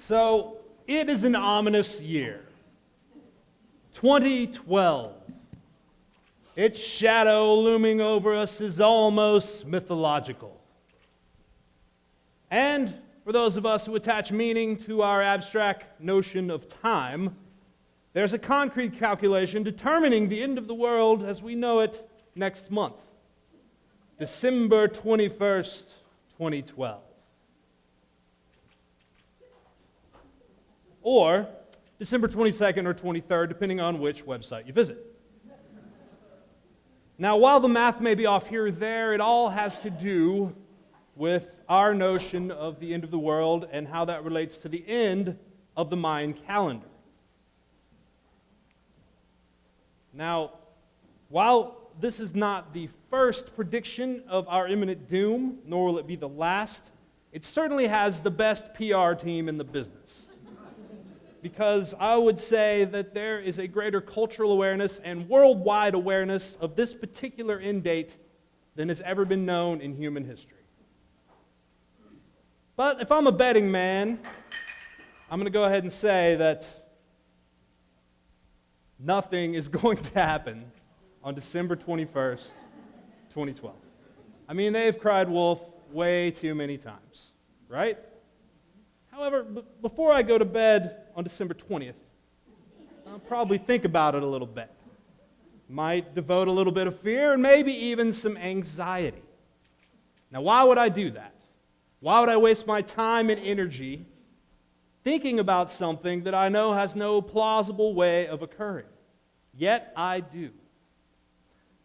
So, it is an ominous year. 2012. Its shadow looming over us is almost mythological. And for those of us who attach meaning to our abstract notion of time, there's a concrete calculation determining the end of the world as we know it next month, December 21st, 2012. Or December 22nd or 23rd, depending on which website you visit. Now, while the math may be off here or there, it all has to do with our notion of the end of the world and how that relates to the end of the Mayan calendar. Now, while this is not the first prediction of our imminent doom, nor will it be the last, it certainly has the best PR team in the business. Because I would say that there is a greater cultural awareness and worldwide awareness of this particular end date than has ever been known in human history. But if I'm a betting man, I'm going to go ahead and say that nothing is going to happen on December 21st, 2012. I mean, they've cried wolf way too many times, right? However, before I go to bed on December 20th, I'll probably think about it a little bit. Might devote a little bit of fear and maybe even some anxiety. Now, why would I do that? Why would I waste my time and energy thinking about something that I know has no plausible way of occurring? Yet I do.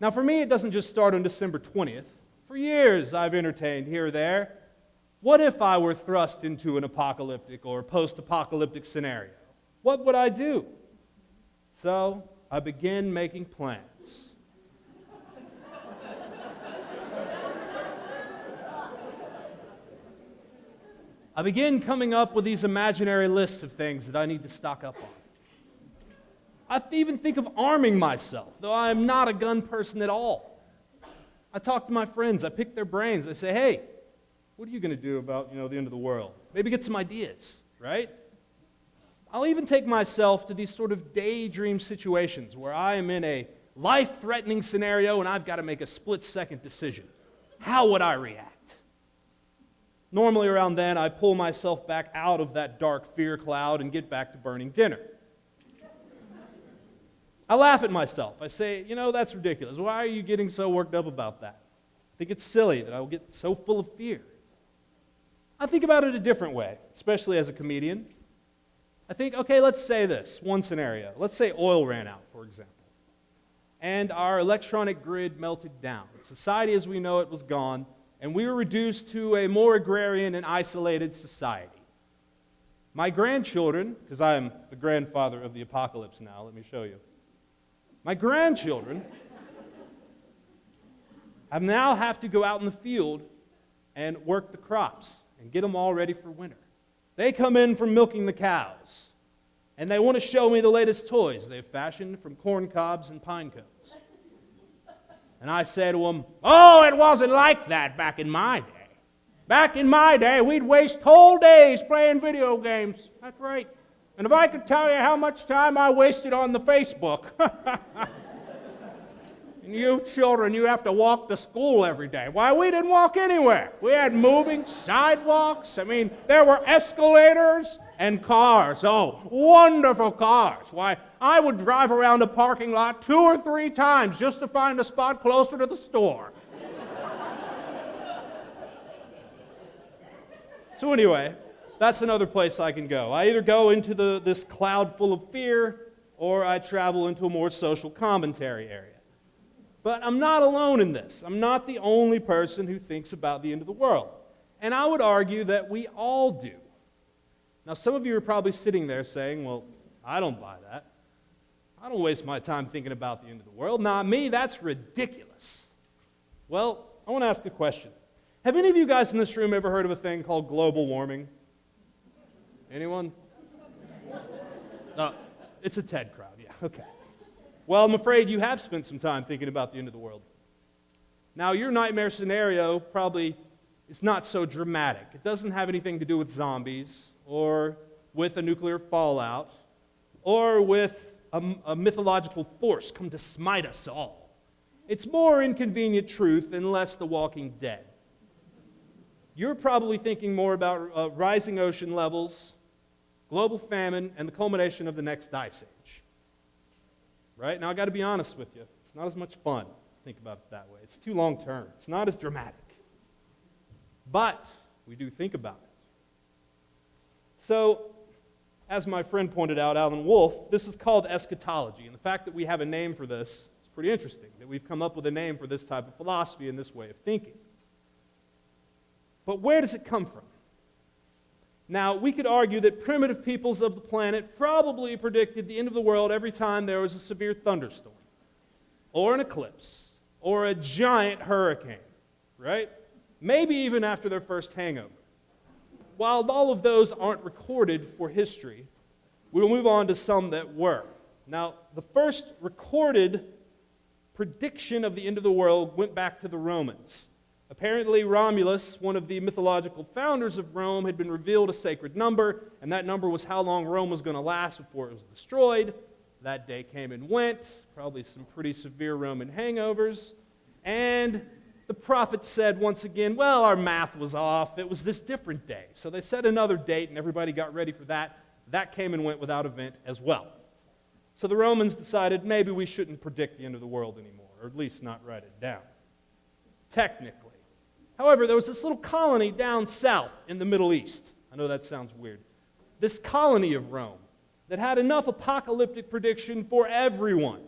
Now, for me, it doesn't just start on December 20th. For years, I've entertained here or there, what if I were thrust into an apocalyptic or post-apocalyptic scenario? What would I do? So, I began making plans. I began coming up with these imaginary lists of things that I need to stock up on. I even think of arming myself, though I am not a gun person at all. I talk to my friends, I pick their brains, I say, hey, what are you going to do about, the end of the world? Maybe get some ideas, right? I'll even take myself to these sort of daydream situations where I am in a life-threatening scenario and I've got to make a split-second decision. How would I react? Normally around then, I pull myself back out of that dark fear cloud and get back to burning dinner. I laugh at myself. I say, that's ridiculous. Why are you getting so worked up about that? I think it's silly that I will get so full of fear. I think about it a different way, especially as a comedian. I think, okay, let's say this, one scenario. Let's say oil ran out, for example, and our electronic grid melted down. Society as we know it was gone, and we were reduced to a more agrarian and isolated society. My grandchildren, because I am the grandfather of the apocalypse now, let me show you. My grandchildren now have to go out in the field and work the crops and get them all ready for winter. They come in from milking the cows, and they want to show me the latest toys they've fashioned from corn cobs and pine cones. And I say to them, oh, it wasn't like that back in my day. Back in my day, we'd waste whole days playing video games. That's right. And if I could tell you how much time I wasted on the Facebook. And you children, you have to walk to school every day. Why, we didn't walk anywhere. We had moving sidewalks. I mean, there were escalators and cars. Oh, wonderful cars. Why, I would drive around a parking lot 2 or 3 times just to find a spot closer to the store. So anyway, that's another place I can go. I either go into this cloud full of fear, or I travel into a more social commentary area. But I'm not alone in this. I'm not the only person who thinks about the end of the world. And I would argue that we all do. Now, some of you are probably sitting there saying, well, I don't buy that. I don't waste my time thinking about the end of the world. Not me, that's ridiculous. Well, I want to ask a question. Have any of you guys in this room ever heard of a thing called global warming? Anyone? No, it's a TED crowd, yeah, okay. Well, I'm afraid you have spent some time thinking about the end of the world. Now, your nightmare scenario probably is not so dramatic. It doesn't have anything to do with zombies or with a nuclear fallout or with a mythological force come to smite us all. It's more inconvenient truth and less The Walking Dead. You're probably thinking more about rising ocean levels, global famine, and the culmination of the next ice age. Right? Now, I got to be honest with you. It's not as much fun to think about it that way. It's too long term. It's not as dramatic. But we do think about it. So, as my friend pointed out, Alan Wolfe, this is called eschatology. And the fact that we have a name for this is pretty interesting, that we've come up with a name for this type of philosophy and this way of thinking. But where does it come from? Now, we could argue that primitive peoples of the planet probably predicted the end of the world every time there was a severe thunderstorm, or an eclipse, or a giant hurricane, right? Maybe even after their first hangover. While all of those aren't recorded for history, we will move on to some that were. Now, the first recorded prediction of the end of the world went back to the Romans. Apparently, Romulus, one of the mythological founders of Rome, had been revealed a sacred number, and that number was how long Rome was going to last before it was destroyed. That day came and went, probably some pretty severe Roman hangovers, and the prophet said once again, well, our math was off. It was this different day. So they set another date, and everybody got ready for that. That came and went without event as well. So the Romans decided maybe we shouldn't predict the end of the world anymore, or at least not write it down. Technically. However, there was this little colony down south in the Middle East. I know that sounds weird. This colony of Rome that had enough apocalyptic prediction for everyone.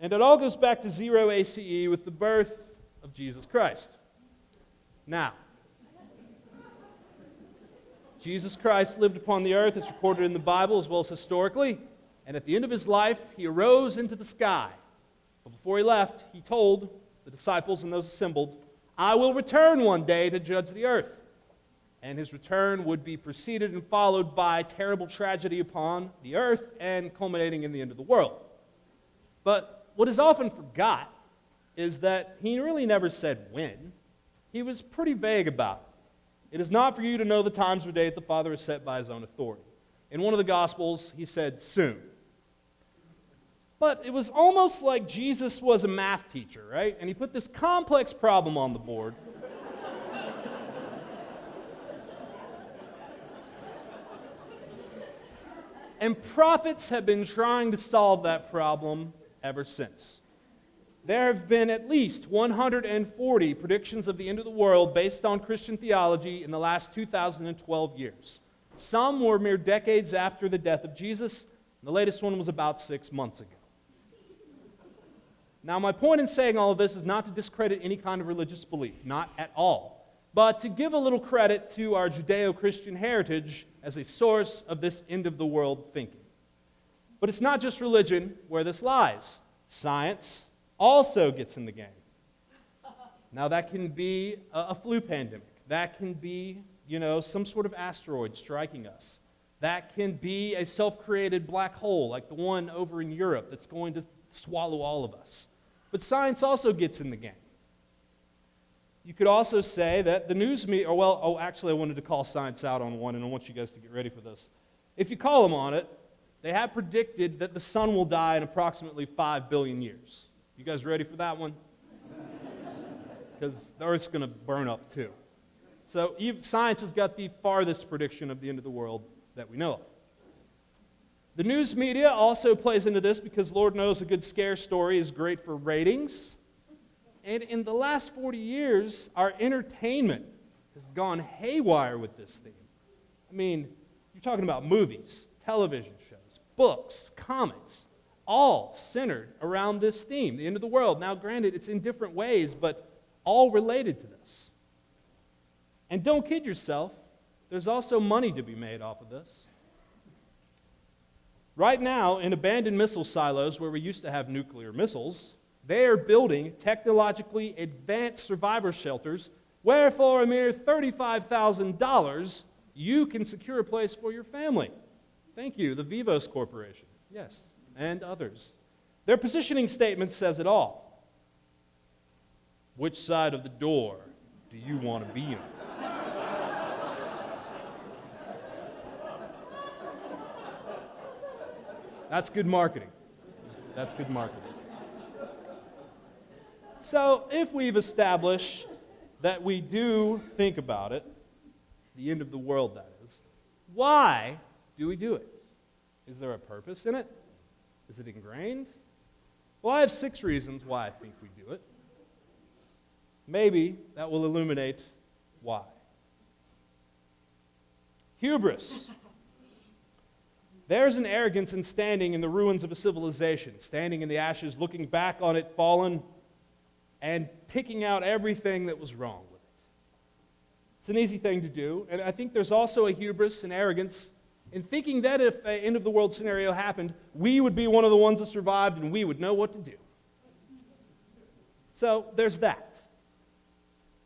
And it all goes back to 0 ACE with the birth of Jesus Christ. Now, Jesus Christ lived upon the earth. It's recorded in the Bible as well as historically. And at the end of his life, he arose into the sky. But before he left, he told the disciples and those assembled, I will return one day to judge the earth. And his return would be preceded and followed by terrible tragedy upon the earth and culminating in the end of the world. But what is often forgot is that he really never said when. He was pretty vague about it. It is not for you to know the times or date the Father has set by his own authority. In one of the Gospels, he said soon. But it was almost like Jesus was a math teacher, right? And he put this complex problem on the board. And prophets have been trying to solve that problem ever since. There have been at least 140 predictions of the end of the world based on Christian theology in the last 2,012 years. Some were mere decades after the death of Jesus, and the latest one was about 6 months ago. Now, my point in saying all of this is not to discredit any kind of religious belief, not at all, but to give a little credit to our Judeo-Christian heritage as a source of this end-of-the-world thinking. But it's not just religion where this lies. Science also gets in the game. Now, that can be a flu pandemic. That can be, some sort of asteroid striking us. That can be a self-created black hole like the one over in Europe that's going to swallow all of us. But science also gets in the game. You could also say that the news media, actually I wanted to call science out on one, and I want you guys to get ready for this. If you call them on it, they have predicted that the sun will die in approximately 5 billion years. You guys ready for that one? Because the Earth's going to burn up too. So science has got the farthest prediction of the end of the world that we know of. The news media also plays into this because Lord knows a good scare story is great for ratings. And in the last 40 years, our entertainment has gone haywire with this theme. I mean, you're talking about movies, television shows, books, comics, all centered around this theme, the end of the world. Now, granted, it's in different ways, but all related to this. And don't kid yourself, there's also money to be made off of this. Right now, in abandoned missile silos where we used to have nuclear missiles, they are building technologically advanced survivor shelters where for a mere $35,000 you can secure a place for your family. Thank you, the Vivos Corporation. Yes, and others. Their positioning statement says it all. Which side of the door do you want to be on? That's good marketing. That's good marketing. So if we've established that we do think about it, the end of the world that is, why do we do it? Is there a purpose in it? Is it ingrained? Well, I have 6 reasons why I think we do it. Maybe that will illuminate why. Hubris. There's an arrogance in standing in the ruins of a civilization, standing in the ashes, looking back on it fallen, and picking out everything that was wrong with it. It's an easy thing to do, and I think there's also a hubris and arrogance in thinking that if an end-of-the-world scenario happened, we would be one of the ones that survived and we would know what to do. So there's that.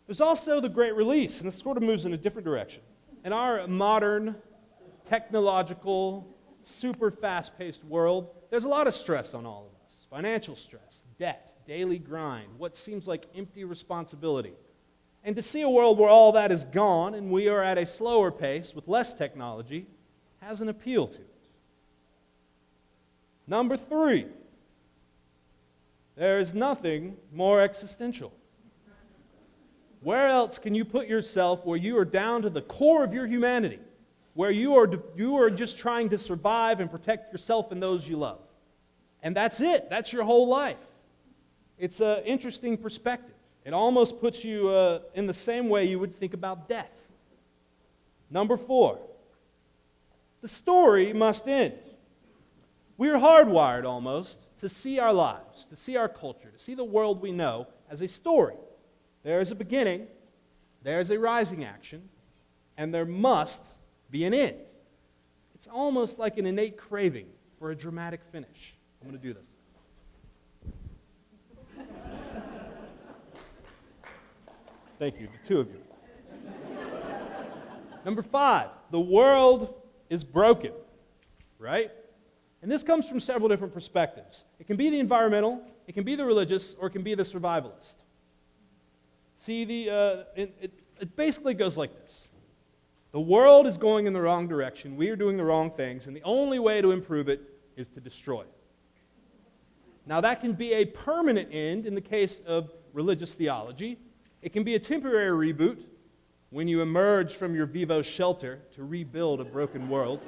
There's also the great release, and this sort of moves in a different direction. In our modern, technological, super fast-paced world, there's a lot of stress on all of us. Financial stress, debt, daily grind, what seems like empty responsibility. And to see a world where all that is gone and we are at a slower pace with less technology has an appeal to it. Number 3, there is nothing more existential. Where else can you put yourself where you are down to the core of your humanity, where you are just trying to survive and protect yourself and those you love? And that's it. That's your whole life. It's an interesting perspective. It almost puts you in the same way you would think about death. Number 4, the story must end. We're hardwired almost to see our lives, to see our culture, to see the world we know as a story. There is a beginning, there is a rising action, and there must be an end. It's almost like an innate craving for a dramatic finish. I'm going to do this. Thank you, the 2 of you. Number 5, the world is broken, right? And this comes from several different perspectives. It can be the environmental, it can be the religious, or it can be the survivalist. See, it basically goes like this. The world is going in the wrong direction, we are doing the wrong things, and the only way to improve it is to destroy it. Now, that can be a permanent end in the case of religious theology. It can be a temporary reboot when you emerge from your Vivo shelter to rebuild a broken world.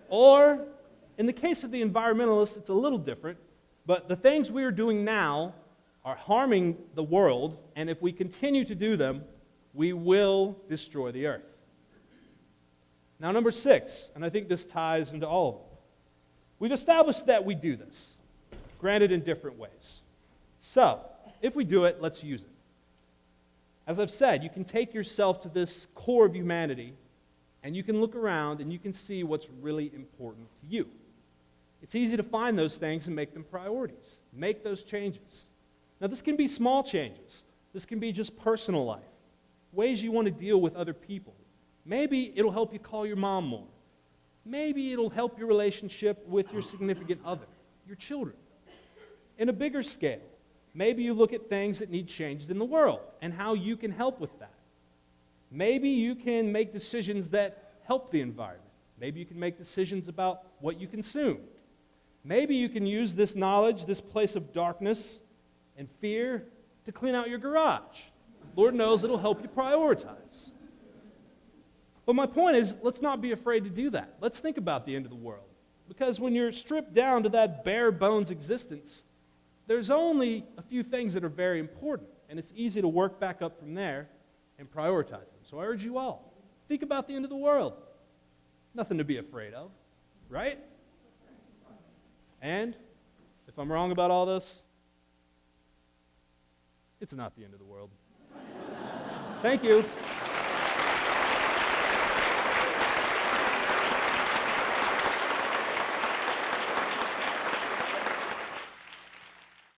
Or, in the case of the environmentalists, it's a little different, but the things we are doing now are harming the world, and if we continue to do them, we will destroy the earth. Now, number 6, and I think this ties into all of them. We've established that we do this, granted in different ways. So, if we do it, let's use it. As I've said, you can take yourself to this core of humanity, and you can look around and you can see what's really important to you. It's easy to find those things and make them priorities. Make those changes. Now, this can be small changes. This can be just personal life, ways you want to deal with other people. Maybe it'll help you call your mom more. Maybe it'll help your relationship with your significant other, your children. In a bigger scale, maybe you look at things that need changed in the world and how you can help with that. Maybe you can make decisions that help the environment. Maybe you can make decisions about what you consume. Maybe you can use this knowledge, this place of darkness and fear, to clean out your garage. Lord knows it'll help you prioritize. But my point is, let's not be afraid to do that. Let's think about the end of the world. Because when you're stripped down to that bare bones existence, there's only a few things that are very important, and it's easy to work back up from there and prioritize them. So I urge you all, think about the end of the world. Nothing to be afraid of, right? And if I'm wrong about all this, it's not the end of the world. Thank you.